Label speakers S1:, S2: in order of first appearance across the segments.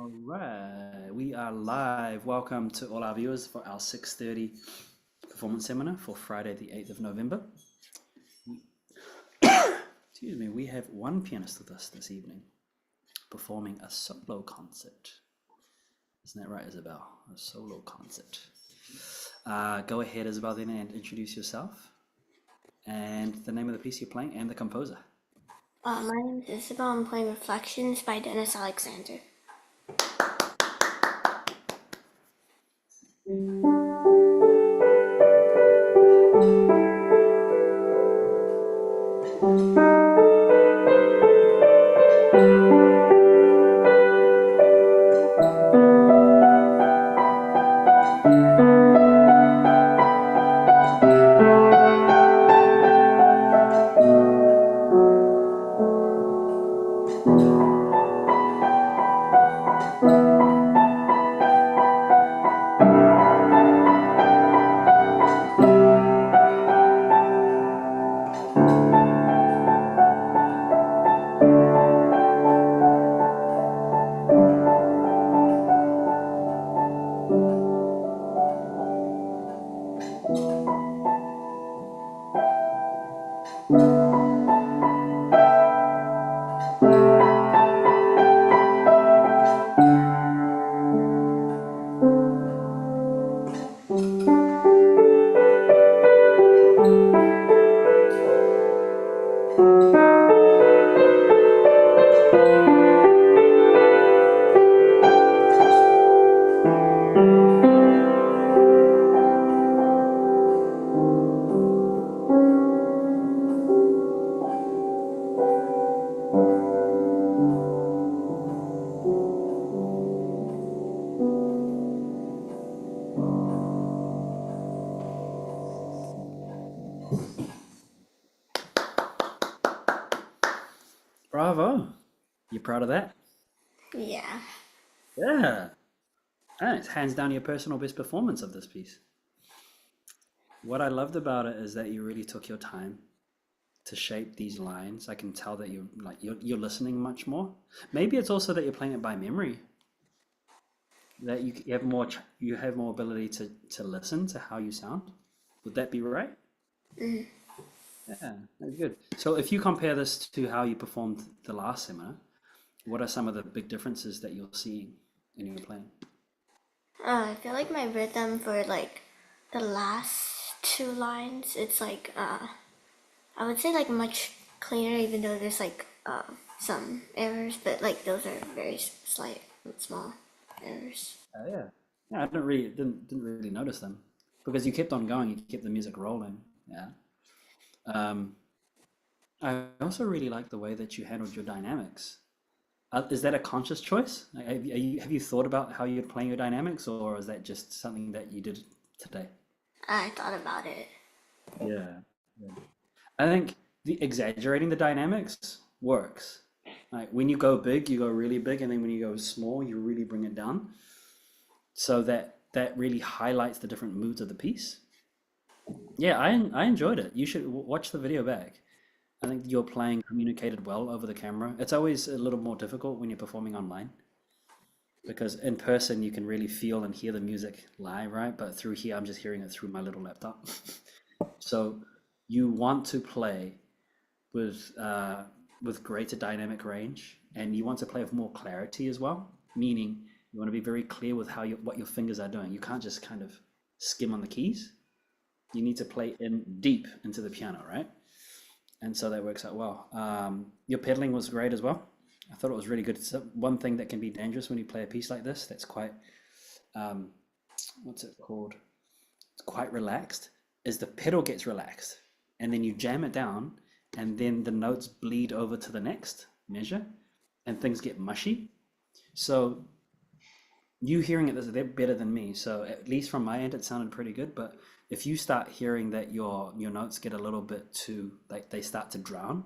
S1: All right, we are live. Welcome to all our viewers for our 6:30 performance seminar for Friday, the 8th of November. Excuse me, we have one pianist with us this evening performing a solo concert. Isn't that right, Isabel? A solo concert. Go ahead, Isabel, then and introduce yourself and the name of the piece you're playing and the composer.
S2: My name is Isabel. I'm playing Reflections by Dennis Alexander.
S1: Bravo! You proud of that?
S2: Yeah.
S1: Yeah. And it's hands down your personal best performance of this piece. What I loved about it is that you really took your time to shape these lines. I can tell that you're listening much more. Maybe it's also that you're playing it by memory, that you have you have more ability to listen to how you sound. Would that be right? Yeah, that's good. So if you compare this to how you performed the last seminar, what are some of the big differences that you're seeing in your playing?
S2: I feel like my rhythm for the last two lines, it's I would say much cleaner, even though there's some errors, but those are very slight, small errors.
S1: Oh yeah. Yeah, I didn't really notice them because you kept on going, you kept the music rolling. Yeah. Um, I also really like the way that you handled your dynamics. Is that a conscious choice? Like, have you thought about how you're playing your dynamics, or is that just something that you did today?
S2: I thought about it.
S1: Yeah. Yeah. I think the exaggerating the dynamics works. Like when you go big, you go really big, and then when you go small, you really bring it down. So that really highlights the different moods of the piece. Yeah, I enjoyed it. You should watch the video back. I think your playing communicated well over the camera. It's always a little more difficult when you're performing online because in person you can really feel and hear the music live, right? But through here, I'm just hearing it through my little laptop. So you want to play with uh, with greater dynamic range, and you want to play with more clarity as well. Meaning, you want to be very clear with what your fingers are doing. You can't just kind of skim on the keys. You need to play in deep into the piano, right? And so that works out well. Your pedaling was great as well. I thought it was really good. It's one thing that can be dangerous when you play a piece like this. That's quite um, what's it called? It's quite relaxed. Is the pedal gets relaxed, and then you jam it down, and then the notes bleed over to the next measure, and things get mushy. So you hearing it, they're better than me. So at least from my end, it sounded pretty good. But if you start hearing that your notes get a little bit too like they start to drown,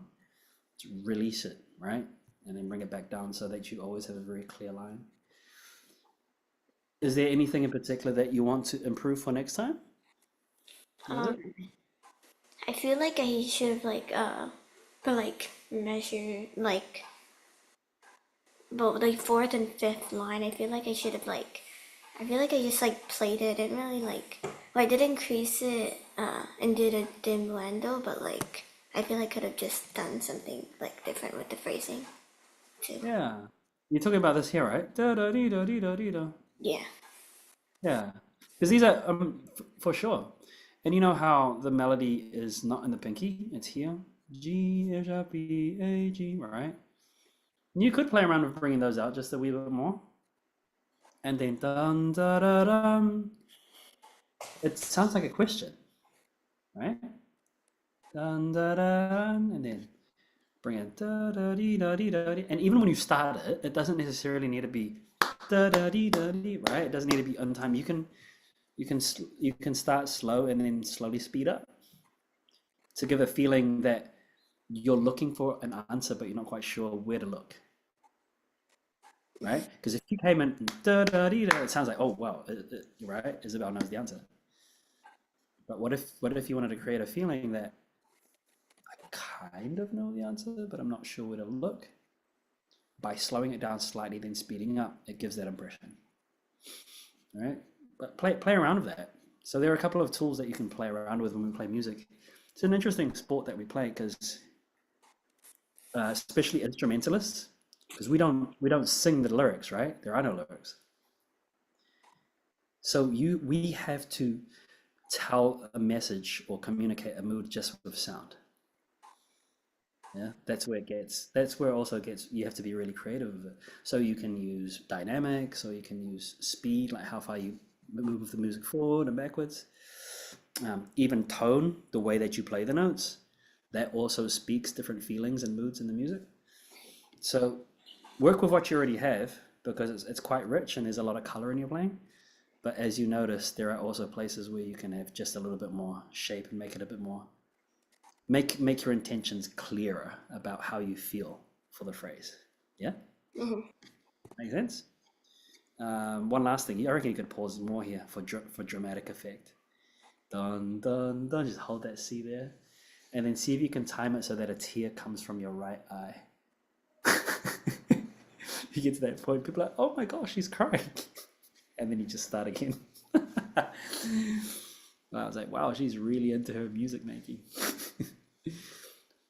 S1: release it, right? And then bring it back down so that you always have a very clear line. Is there anything in particular that you want to improve for next time? Was
S2: Um,
S1: it?
S2: I feel like I should have put measure but like fourth and fifth line, I feel like I should have like, I feel like I just like played it. I didn't really like, well, I did increase it and did a diminuendo, but like I feel like I could have just done something like different with the phrasing too.
S1: Yeah. You're talking about this here, right? Da da dee da dee da dee da.
S2: Yeah.
S1: Yeah. Because these are for sure. And you know how the melody is not in the pinky, it's here. G, H, I, B, A, G, right? You could play around with bringing those out just a wee bit more. And then dun da da dum. It sounds like a question, right? Dun da da dun, and then bring it da da dee da dee da dee. And even when you start it, it doesn't necessarily need to be da da dee da dee, right? It doesn't need to be on time. You can start slow and then slowly speed up to give a feeling that you're looking for an answer, but you're not quite sure where to look, right? Because if you came in da da dee da, it sounds like, oh wow, right? Isabel knows the answer. But what if you wanted to create a feeling that I kind of know the answer, but I'm not sure where to look? By slowing it down slightly, then speeding up, it gives that impression, right? But play around with that. So there are a couple of tools that you can play around with when we play music. It's an interesting sport that we play because, especially instrumentalists, because we don't sing the lyrics, right? There are no lyrics. So we have to tell a message or communicate a mood just with sound. Yeah, that's where it also gets, you have to be really creative with it. So you can use dynamics or you can use speed, like how far you move the music forward and backwards. Even tone, the way that you play the notes, that also speaks different feelings and moods in the music. So work with what you already have because it's quite rich and there's a lot of color in your playing. But as you notice, there are also places where you can have just a little bit more shape and make it a bit more, make your intentions clearer about how you feel for the phrase. Yeah,
S2: Hmm.
S1: makes sense. One last thing, I reckon you could pause more here for dramatic effect. Dun dun dun. Just hold that C there, and then see if you can time it so that a tear comes from your right eye. You get to that point, people are like, "Oh my gosh, she's crying," and then you just start again. I was like, "Wow, she's really into her music making."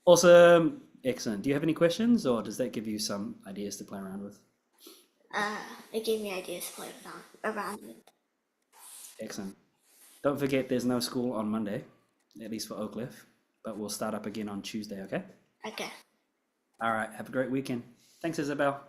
S1: Awesome, excellent. Do you have any questions, or does that give you some ideas to play around with?
S2: It gave me ideas to play around with.
S1: Excellent. Don't forget, there's no school on Monday, at least for Oak Cliff, but we'll start up again on Tuesday, okay?
S2: Okay.
S1: All right, have a great weekend. Thanks, Isabel.